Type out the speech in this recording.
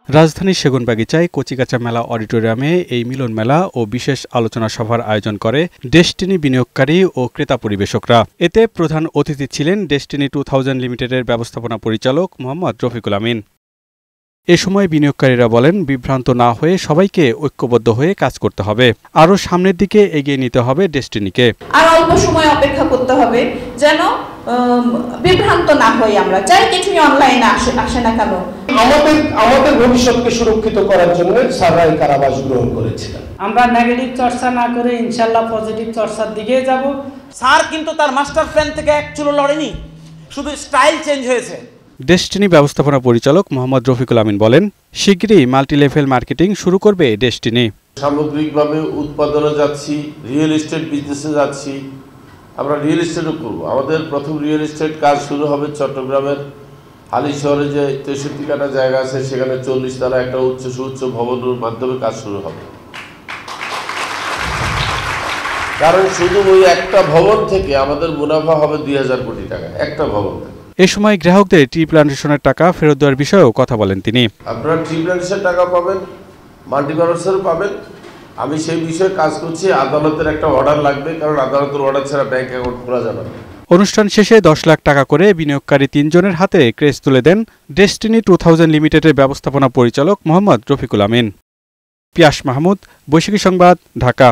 রাজধানীর সেগুনবাগিচায় কচিকাঁচা মেলা অডিটোরিয়ামে এই মিলন মেলা ও বিশেষ আলোচনা সভার আয়োজন করে ডেস্টিনি বিনিয়োগকারী ও ক্রেতা পরিবেশকরা। এতে প্রধান অতিথি ছিলেন ডেস্টিনি 2000 লিমিটেডের ব্যবস্থাপনা পরিচালক মোহাম্মদ রফিকুল আমিন। এ সময় বিনিয়োগকারীরা বলেন, বিভ্রান্ত না হয়ে সবাইকে ঐক্যবদ্ধ হয়ে কাজ করতে হবে। আরও সামনের দিকে এগিয়ে নিতে হবে ডেস্টিনিকে। আর অল্প সময় অপেক্ষা করতে হবে যেন বিভ্রান্ত না হই। আমরা চাই কিছুই অনলাইনে আসে না কেন, আমাদের ভবিষ্যৎকে সুরক্ষিত করার জন্য স্যাররা এই কারাবাস গ্রহণ করেছিলেন। আমরা নেগেটিভ চর্চা না করে ইনশাআল্লাহ পজিটিভ চর্চার দিকে যাব। স্যার কিন্তু তার মাস্টার প্ল্যান থেকে এক চুলো লড়েনি, শুধু স্টাইল চেঞ্জ হয়েছে। ডেস্টিনি ব্যবস্থাপনা পরিচালক মোহাম্মদ রফিকুল আমিন বলেন, শিগগিরই মাল্টিলেভেল মার্কেটিং শুরু করবে ডেস্টিনি। সামগ্রিকভাবে উৎপাদনে যাচ্ছি, রিয়েল এস্টেট বিজনেসে যাচ্ছি, আমরা রিয়েল এস্টেটও করবো। আমাদের প্রথম রিয়েল এস্টেট কাজ শুরু হবে চট্টগ্রামের হালি শহরে যে 63 কাঠা জায়গা আছে, সেখানে 40 তলা একটা সুউচ্চ ভবনের মাধ্যমে কাজ শুরু হবে। কারণ শুধু ওই একটা ভবন থেকে আমাদের মুনাফা হবে 2000 কোটি টাকা, একটা ভবন থেকে। এ সময় গ্রাহকদের ট্রি প্ল্যান্টেশনের টাকা ফেরত দেওয়ার বিষয়েও কথা বলেন তিনি। আপনারা ট্রি প্ল্যান্টেশনের টাকা পাবেন, মাল্টিপারপাসেরও পাবেন। আমি সেই বিষয়ে কাজ করছি। আদালতের একটা অর্ডার লাগবে, কারণ আদালতের অর্ডার ছাড়া ব্যাংক অ্যাকাউন্ট খোলা যাবে না। অনুষ্ঠান শেষে 10 লাখ টাকা করে বিনিয়োগকারী 3 জনের হাতে ক্রেস্ট তুলে দেন ডেস্টিনি 2000 লিমিটেডের ব্যবস্থাপনা পরিচালক মোহাম্মদ রফিকুল আমিন। পিয়াস মাহমুদ, বৈশাখী সংবাদ, ঢাকা।